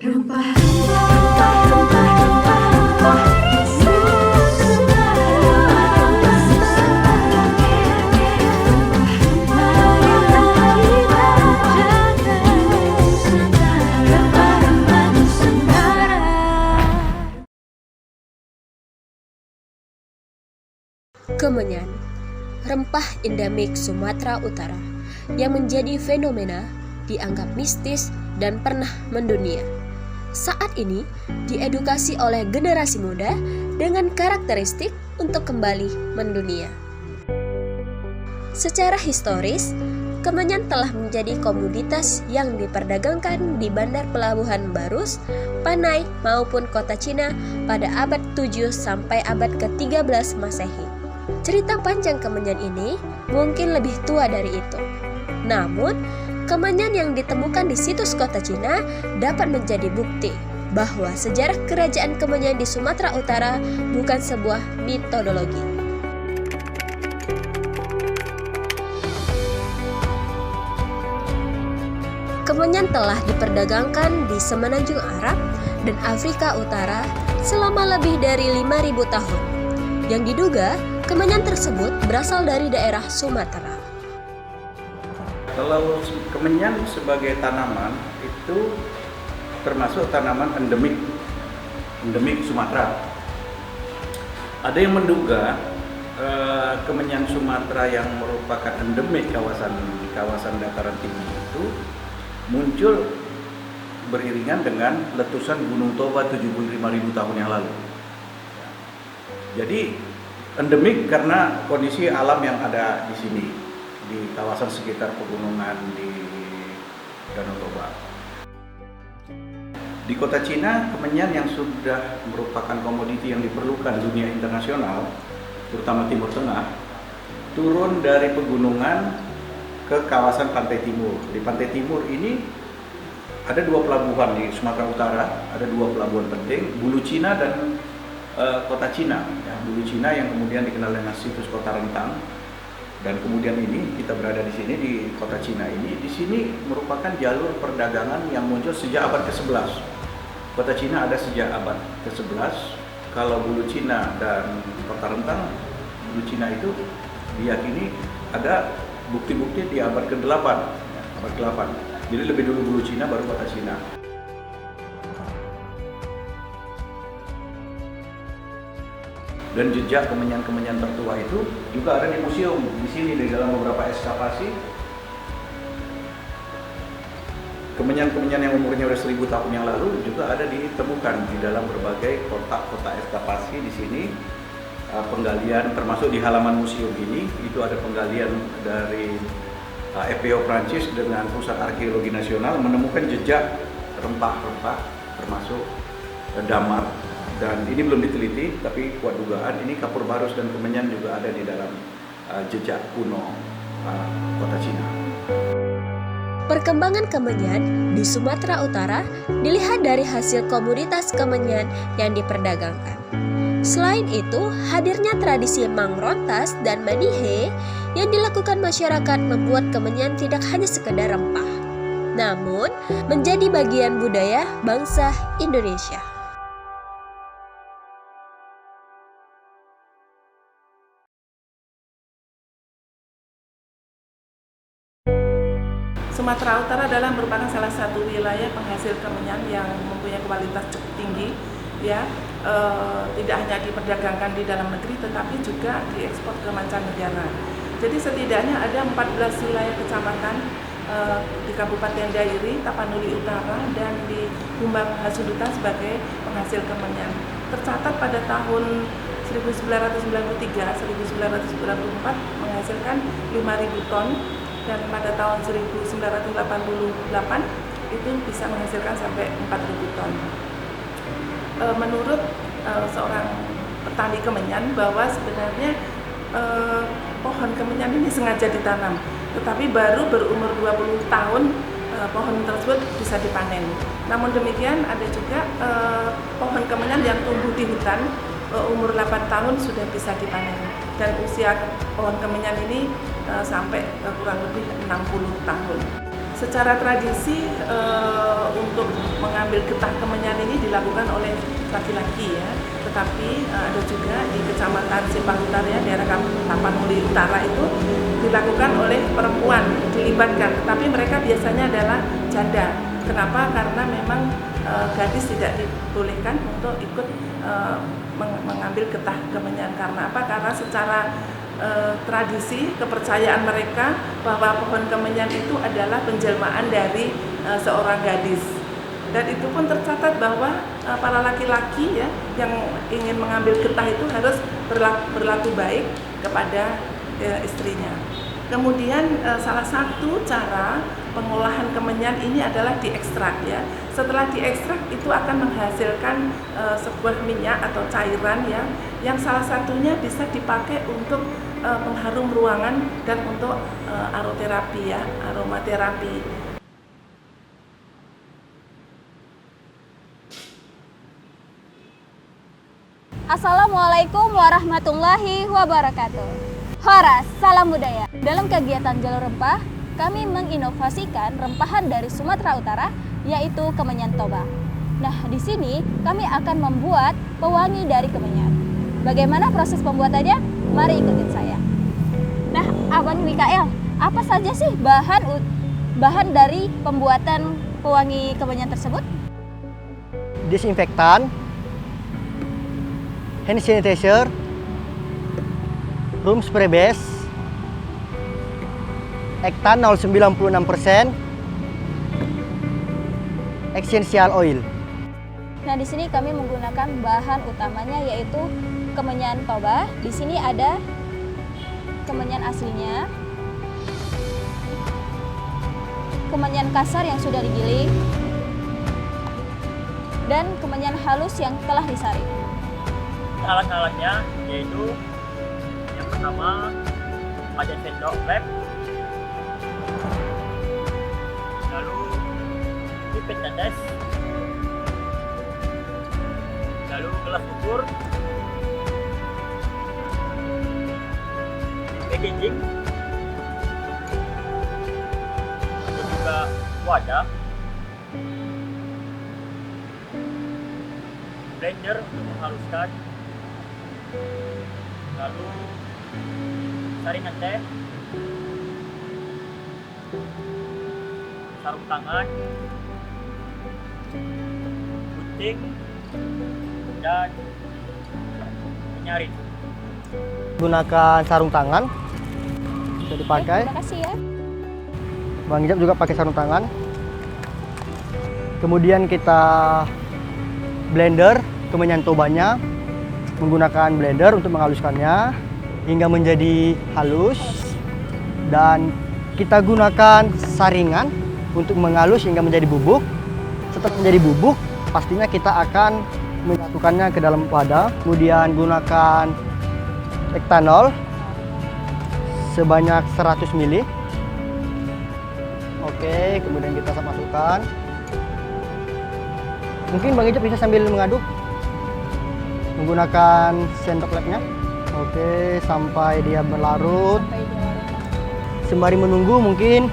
Kemenyan, rempah endemik Sumatera Utara yang menjadi fenomena dianggap mistis dan pernah mendunia. Saat ini diedukasi oleh generasi muda dengan karakteristik untuk kembali mendunia. Secara historis, kemenyan telah menjadi komoditas yang diperdagangkan di bandar pelabuhan Barus, Panai maupun kota Cina pada abad 7 sampai abad ke-13 Masehi. Cerita panjang kemenyan ini mungkin lebih tua dari itu. Namun, kemenyan yang ditemukan di situs kota Cina dapat menjadi bukti bahwa sejarah kerajaan kemenyan di Sumatera Utara bukan sebuah mitologi. Kemenyan telah diperdagangkan di semenanjung Arab dan Afrika Utara selama lebih dari 5.000 tahun. Yang diduga, kemenyan tersebut berasal dari daerah Sumatera. Kalau kemenyan sebagai tanaman itu termasuk tanaman endemik Sumatera. Ada yang menduga kemenyan Sumatera yang merupakan endemik kawasan dataran tinggi itu muncul beriringan dengan letusan Gunung Toba 75.000 tahun yang lalu. Jadi endemik karena kondisi alam yang ada di sini, di kawasan sekitar pegunungan di Danau Toba. Di kota Cina, kemenyan yang sudah merupakan komoditi yang diperlukan dunia internasional, terutama Timur Tengah, turun dari pegunungan ke kawasan pantai timur. Di pantai timur ini ada 2 pelabuhan di Sumatera Utara, ada 2 pelabuhan penting, Bulu Cina dan kota Cina. Ya, Bulu Cina yang kemudian dikenal dengan situs kota Rentang, dan kemudian ini kita berada di sini di kota Cina ini. Di sini merupakan jalur perdagangan yang muncul sejak abad ke-11. Kota Cina ada sejak abad ke-11. Kalau Bulu Cina dan kota Rentang, Bulu Cina itu diyakini ada bukti-bukti di abad ke-8, ya, abad ke-8. Jadi lebih dulu Bulu Cina baru kota Cina. Dan jejak kemenyan-kemenyan tertua itu juga ada di museum di sini, di dalam beberapa ekskavasi. Kemenyan-kemenyan yang umurnya sudah 1.000 tahun yang lalu juga ada ditemukan di dalam berbagai kotak-kotak ekskavasi di sini. Penggalian termasuk di halaman museum ini itu ada penggalian dari FPO Prancis dengan Pusat Arkeologi Nasional menemukan jejak rempah-rempah termasuk damar. Dan ini belum diteliti, tapi kuat dugaan ini kapur barus dan kemenyan juga ada di dalam jejak kuno kota Cina. Perkembangan kemenyan di Sumatera Utara dilihat dari hasil komoditas kemenyan yang diperdagangkan. Selain itu, hadirnya tradisi mangrontas dan manihe yang dilakukan masyarakat membuat kemenyan tidak hanya sekedar rempah, namun menjadi bagian budaya bangsa Indonesia. Sumatera Utara merupakan salah satu wilayah penghasil kemenyan yang mempunyai kualitas cukup tinggi, ya. Tidak hanya diperdagangkan di dalam negeri, tetapi juga diekspor ke mancanegara. Jadi setidaknya ada 14 wilayah kecamatan di Kabupaten Dairi, Tapanuli Utara, dan di Humbang Hasudutan sebagai penghasil kemenyan. Tercatat pada tahun 1993-1994 menghasilkan 5.000 ton. Dan pada tahun 1988 itu bisa menghasilkan sampai 4.000 ton. Menurut seorang petani kemenyan bahwa sebenarnya pohon kemenyan ini sengaja ditanam, tetapi baru berumur 20 tahun pohon tersebut bisa dipanen. Namun demikian ada juga pohon kemenyan yang tumbuh di hutan umur 8 tahun sudah bisa dipanen, dan usia pohon kemenyan ini sampai kurang lebih 60 tahun. Secara tradisi untuk mengambil getah kemenyan ini dilakukan oleh laki-laki ya, tetapi ada juga di Kecamatan Simpang Utara ya, daerah Tapanuli Utara itu dilakukan oleh perempuan, dilibatkan, tetapi mereka biasanya adalah janda. Kenapa? Karena memang gadis tidak dibolehkan untuk ikut mengambil getah kemenyan. Karena apa? Karena secara tradisi kepercayaan mereka bahwa pohon kemenyan itu adalah penjelmaan dari seorang gadis, dan itu pun tercatat bahwa para laki-laki ya yang ingin mengambil getah itu harus berlaku baik kepada istrinya. Kemudian salah satu cara pengolahan kemenyan ini adalah diekstrak ya. Setelah diekstrak itu akan menghasilkan sebuah minyak atau cairan ya, yang salah satunya bisa dipakai untuk pengharum ruangan dan untuk aromaterapi ya, aromaterapi. Assalamualaikum warahmatullahi wabarakatuh. Horas, salam budaya. Dalam kegiatan Jalur Rempah, kami menginovasikan rempahan dari Sumatera Utara, yaitu kemenyan toba. Nah, di sini kami akan membuat pewangi dari kemenyan. Bagaimana proses pembuatannya? Mari ikutin saya. Nah, Abang Mikael, apa saja sih bahan dari pembuatan pewangi kemenyan tersebut? Disinfektan, hand sanitizer, room spray base, ektanol 96%, essential oil. Nah, di sini kami menggunakan bahan utamanya yaitu kemenyan toba. Di sini ada kemenyan aslinya, kemenyan kasar yang sudah digiling, dan kemenyan halus yang telah disaring. Alat-alatnya yaitu yang pertama ada sendok lem, lalu pipet tetes, lalu gelas ukur, packaging, ada juga wadah, blender untuk menghaluskan, lalu saringan teh, sarung tangan, gunting, dan penyaring. Gunakan sarung tangan, bisa dipakai. Terima kasih ya. Bang Ijab juga pakai sarung tangan. Kemudian kita blender kemenyan tobanya, menggunakan blender untuk menghaluskannya hingga menjadi halus, dan kita gunakan saringan untuk mengalus hingga menjadi bubuk. Setelah menjadi bubuk, pastinya kita akan menyatukannya ke dalam wadah. Kemudian gunakan ektanol sebanyak 100 ml. Oke, kemudian kita masukkan. Mungkin Bang Ijab bisa sambil mengaduk menggunakan sendok lepnya. Oke, sampai dia berlarut. Sembari menunggu, mungkin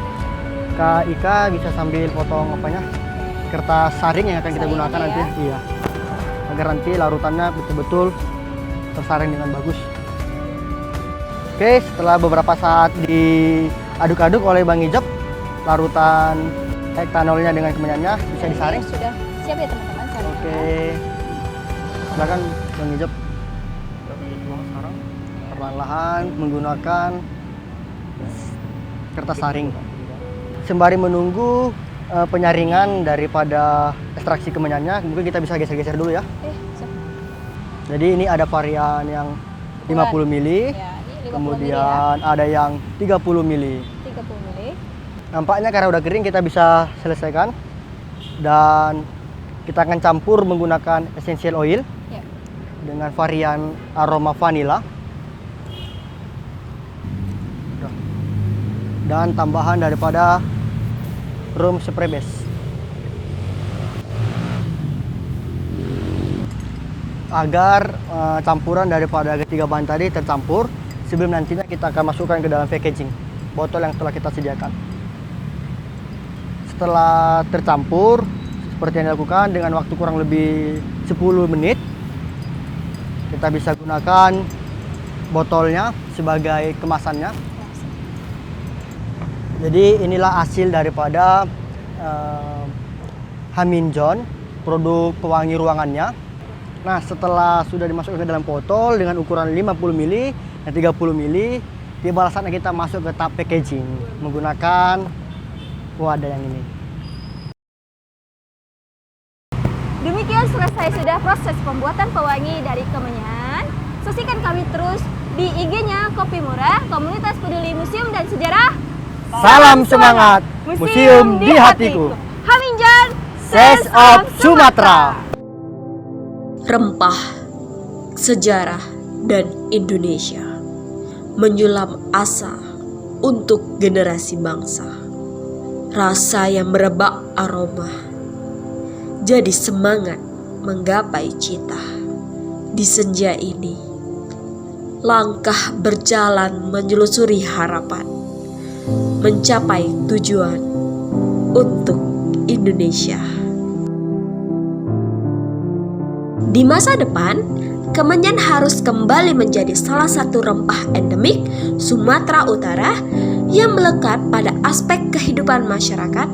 Kak Ika bisa sambil potong kertas saring yang akan kita gunakan nanti. Iya, agar nanti larutannya betul-betul tersaring dengan bagus. Oke, setelah beberapa saat diaduk-aduk oleh Bang Ijab, larutan ektanolnya dengan kemenyannya bisa disaring. Sudah siap ya teman-teman saringnya. Oke, silakan Bang Ijab. Sekarang perlahan-lahan menggunakan kertas saring. Sembari menunggu penyaringan daripada ekstraksi kemenyannya, mungkin kita bisa geser-geser dulu ya. Siap. Jadi ini ada varian yang 50 ml, Ya, ini 50 kemudian ada yang 30 ml. ml ya. 30 ml. Nampaknya karena udah kering kita bisa selesaikan, dan kita akan campur menggunakan essential oil Ya. dengan varian aroma vanilla dan tambahan daripada room spray base. Agar campuran daripada ketiga bahan tadi tercampur, sebelum nantinya kita akan masukkan ke dalam packaging botol yang telah kita sediakan. Setelah tercampur seperti yang dilakukan dengan waktu kurang lebih 10 menit. Kita bisa gunakan botolnya sebagai kemasannya. Jadi inilah hasil daripada Haminjon, produk pewangi ruangannya. Nah, setelah sudah dimasukkan ke dalam botol dengan ukuran 50 ml dan 30 ml, tiba saatnya kita masuk ke tahap packaging menggunakan wadah yang ini. Demikian selesai sudah proses pembuatan pewangi dari kemenyan. Saksikan kami terus di IG-nya Kopi Murah, Komunitas Peduli Museum dan Sejarah. Salam semangat, museum di hatiku. Haminjon, Sense of Sumatera. Rempah, sejarah, dan Indonesia menyulam asa untuk generasi bangsa. Rasa yang merebak aroma jadi semangat menggapai cita. Di senja ini, langkah berjalan menyelusuri harapan, mencapai tujuan untuk Indonesia. Di masa depan, kemenyan harus kembali menjadi salah satu rempah endemik Sumatera Utara yang melekat pada aspek kehidupan masyarakat,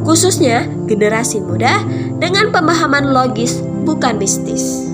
khususnya generasi muda dengan pemahaman logis bukan mistis.